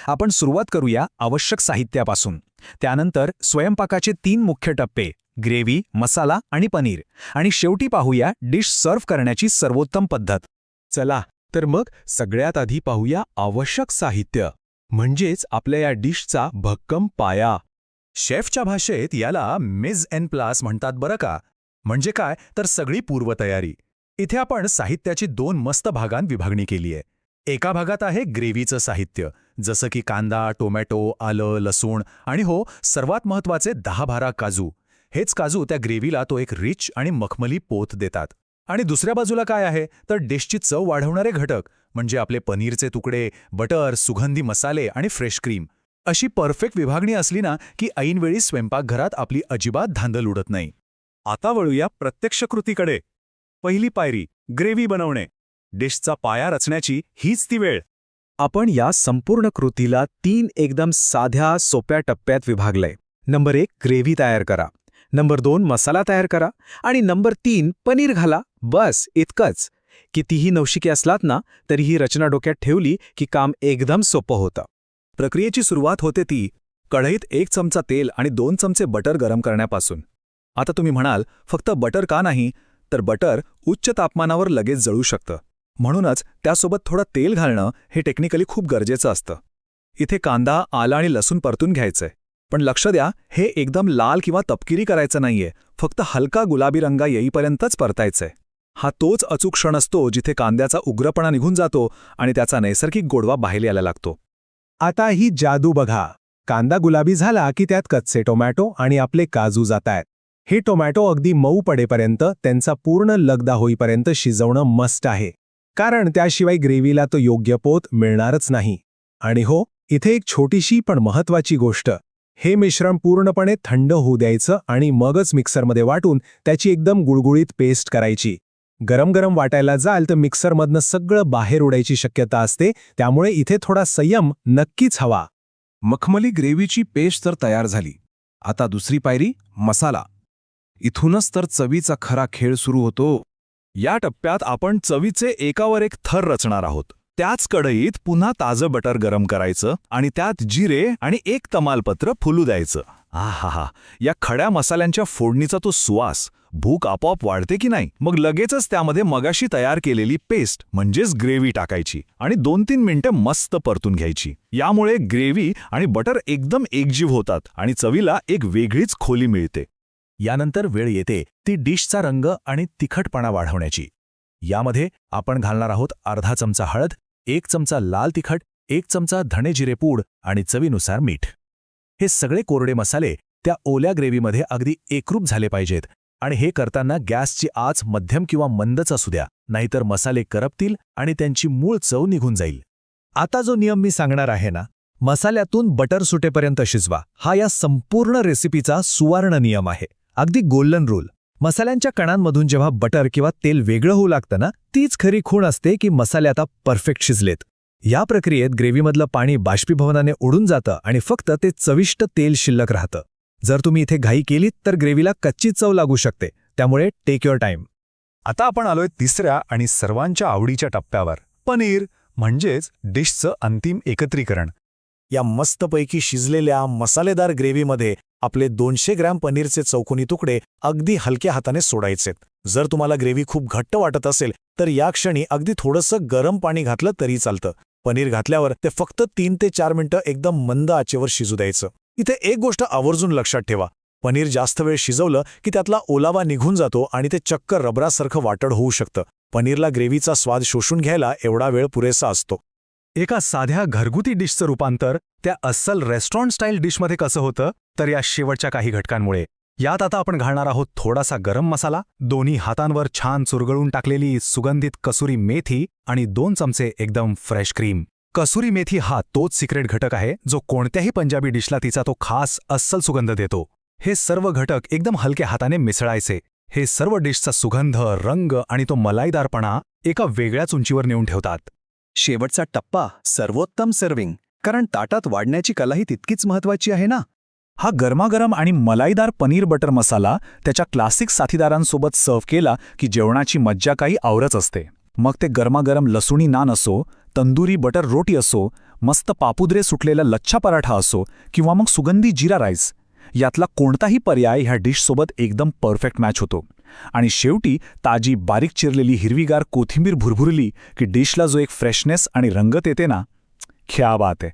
आपण सुरुवात करूया आवश्यक साहित्यापासून. त्यानंतर स्वयंपाकाचे 3 मुख्य टप्पे, ग्रेव्ही, मसाला आणि पनीर, आणि शेवटी पाहूया डिश सर्व्ह करण्याची सर्वोत्तम पद्धत. चला तर मग सगळ्यात आधी पाहूया आवश्यक साहित्य, म्हणजेच आपल्या या डिशचा भक्कम पाया. शेफच्या भाषेत याला मिज एन प्लास म्हणतात बरं का. म्हणजे काय तर सगळी पूर्वतयारी. इथे आपण साहित्याची 2 मस्त भागांत विभागणी केली आहे. एका भागात आहे ग्रेव्हीचं साहित्य, जसं की कांदा, टोमॅटो, आलं, लसूण आणि हो सर्वात महत्त्वाचे 10-12 काजू. हेच काजू त्या ग्रेव्हीला तो एक रिच आणि मखमली पोत देतात. आणि दुसऱ्या बाजूला काय आहे तर डिशची चव वाढवणारे घटक, म्हणजे आपले पनीरचे तुकडे, बटर, सुगंधी मसाले आणि फ्रेश क्रीम. अशी परफेक्ट विभागणी असली ना की ऐनवेळी स्वयंपाकघरात आपली अजिबात धांदल उडत नाही. आता वळूया प्रत्यक्ष कृतीकडे. पहिली पायरी, ग्रेव्ही बनवणे. डिशचा पाया रचण्याची हीच ती वेळ. आपण या संपूर्ण कृतीला 3 एकदम साध्या सोप्या टप्प्यात विभागलंय. नंबर 1 ग्रेव्ही तयार करा, नंबर 2 मसाला तयार करा, आणि नंबर 3 पनीर घाला. बस इतकंच. कितीही नवशिके असलात ना तरी ही रचना डोक्यात ठेवली की काम एकदम सोपं होतं. प्रक्रियेची सुरुवात होते ती कढईत 1 चमचा तेल आणि 2 चमचे बटर गरम करण्यापासून. आता तुम्ही म्हणाल फक्त बटर का नाही, तर बटर उच्च तापमानावर लगेच जळू शकतं. म्हणूनच त्यासोबत थोडं तेल घालणं हे टेक्निकली खूप गरजेचं असतं. इथे कांदा, आलं आणि लसूण परतून घ्यायचंय. पण लक्ष द्या, हे एकदम लाल किंवा तपकिरी करायचं नाहीये, फक्त हलका गुलाबी रंग येईपर्यंतच परतायचंय. हा तोच अचूक क्षण असतो जिथे कांद्याचा उग्रपणा निघून जातो आणि त्याचा नैसर्गिक गोडवा बाहेर यायला लागतो. आता ही जादू बघा. कांदा गुलाबी झाला की त्यात कच्चे टोमॅटो आणि आपले काजू जातायत. हे टोमॅटो अगदी मऊ पडेपर्यंत, त्यांचा पूर्ण लगदा होईपर्यंत शिजवणं मस्ट आहे, कारण त्याशिवाय ग्रेव्हीला तो योग्य पोत मिळणारच नाही. आणि हो, इथे एक छोटीशी पण महत्त्वाची गोष्ट, हे मिश्रण पूर्णपणे थंड होऊ द्यायचं आणि मगच मिक्सरमध्ये वाटून त्याची एकदम गुळगुळीत पेस्ट करायची. गरम गरम वाटायला जाल तर मिक्सरमधनं सगळं बाहेर उडायची शक्यता असते, त्यामुळे इथे थोडा संयम नक्कीच हवा. मखमली ग्रेव्हीची पेस्ट तर तयार झाली. आता दुसरी पायरी, मसाला. इथूनच तर चवीचा खरा खेळ सुरू होतो. या टप्प्यात आपण चवीचे एकावर एक थर रचणार आहोत. त्याच कढईत पुन्हा ताजं बटर गरम करायचं आणि त्यात जिरे आणि 1 तमालपत्र फुलू द्यायचं. आहाहा, या खड्या मसाल्यांच्या फोडणीचा तो सुवास, भूक आपोआप वाढते की नाही. मग लगेचच त्यामध्ये मगाशी तयार केलेली पेस्ट म्हणजेच ग्रेव्ही टाकायची आणि 2-3 मिनिटं मस्त परतून घ्यायची. यामुळे ग्रेव्ही आणि बटर एकदम एकजीव होतात आणि चवीला एक वेगळीच खोली मिळते. यानंतर वेळ येते ती डिशचा रंग आणि तिखटपणा वाढवण्याची. यामध्ये आपण घालणार आहोत अर्धा चमचा हळद, 1 चमचा लाल तिखट, 1 चमचा धणे जिरे पूड आणि चवीनुसार मीठ. हे सगळे कोरडे मसाले त्या ओल्या ग्रेव्हीमध्ये अगदी एकरूप झाले पाहिजेत. आणि हे करताना गॅसची आच मध्यम किंवा मंदच असू द्या, नाहीतर मसाले करपतील आणि त्यांची मूळ चव निघून जाईल. आता जो नियम मी सांगणार आहे ना, मसाल्यातून बटर सुटेपर्यंत शिजवा, हा या संपूर्ण रेसिपीचा सुवर्ण नियम आहे. अगदी गोल्डन रूल. मसाल्यांच्या कणांमधून जेव्हा बटर किंवा तेल वेगळं होऊ लागतं ना, तीच खरी खूण असते की मसाले आता परफेक्ट शिजलेत. या प्रक्रियेत ग्रेव्हीमधलं पाणी बाष्पीभवनाने उडून जातं आणि फक्त ते चविष्ट तेल शिल्लक राहतं. जर तुम्ही इथे घाई केलीत तर ग्रेव्हीला कच्ची चव लागू शकते, त्यामुळे टेक युअर टाईम. आता आपण आलोय तिसऱ्या आणि सर्वांच्या आवडीच्या टप्प्यावर, पनीर, म्हणजेच डिशचं अंतिम एकत्रीकरण. या मस्तपैकी शिजलेल्या मसालेदार ग्रेव्हीमध्ये आपले 200 ग्रॅम पनीरचे चौकोनी तुकडे अगदी हलक्या हाताने सोडायचेत. जर तुम्हाला ग्रेव्ही खूप घट्ट वाटत असेल तर या क्षणी अगदी थोडंसं गरम पाणी घातलं तरी चालतं. पनीर घातल्यावर ते फक्त 3 ते 4 मिनिटं एकदम मंद आचेवर शिजू द्यायचं. इथे एक गोष्ट आवर्जून लक्षात ठेवा, पनीर जास्त वेळ शिजवलं की त्यातला ओलावा निघून जातो आणि ते चक्क रबरासारखं वाटड होऊ शकतं. पनीरला ग्रेव्हीचा स्वाद शोषून घ्यायला एवढा वेळ पुरेसा असतो. एका साध्या घरगुती डिशचं रूपांतर त्या अस्सल रेस्टॉरंट स्टाईल डिशमध्ये कसं होतं, तर या शेवटच्या काही घटकांमुळे. यात आता आपण घालणार आहोत थोडासा गरम मसाला, दोन्ही हातांवर छान चुरगळून टाकलेली सुगंधित कसुरी मेथी आणि 2 चमचे एकदम फ्रेश क्रीम. कसुरी मेथी हा तोच सिक्रेट घटक आहे जो कोणत्याही पंजाबी डिशला तिचा तो खास अस्सल सुगंध देतो. हे सर्व घटक एकदम हलक्या हाताने मिसळायचे. हे सर्व डिशचा सुगंध, रंग आणि तो मलाईदारपणा एका वेगळ्याच उंचीवर नेऊन ठेवतात. शेवटचा टप्पा, सर्वोत्तम सर्विंग, कारण ताटात वाढण्याची कलाही तितकीच महत्त्वाची आहे ना. हा गरमागरम आणि मलाईदार पनीर बटर मसाला त्याच्या क्लासिक साथीदारांसोबत सर्व्ह केला की जेवणाची मज्जा काही औरच असते. मग ते गरमागरम लसूणी नान असो, तंदुरी बटर रोटी असो, मस्त पापुद्रे सुटलेला लच्छा पराठा असो किंवा मग सुगंधी जिरा राईस, यातला कोणताही पर्याय ह्या डिशसोबत एकदम परफेक्ट मॅच होतो. आणि शेवटी ताजी बारीक चिरलेली हिरवीगार कोथिंबीर भुरभुरली की डिशला जो एक फ्रेशनेस आणि रंगत येते ना, क्या बात आहे.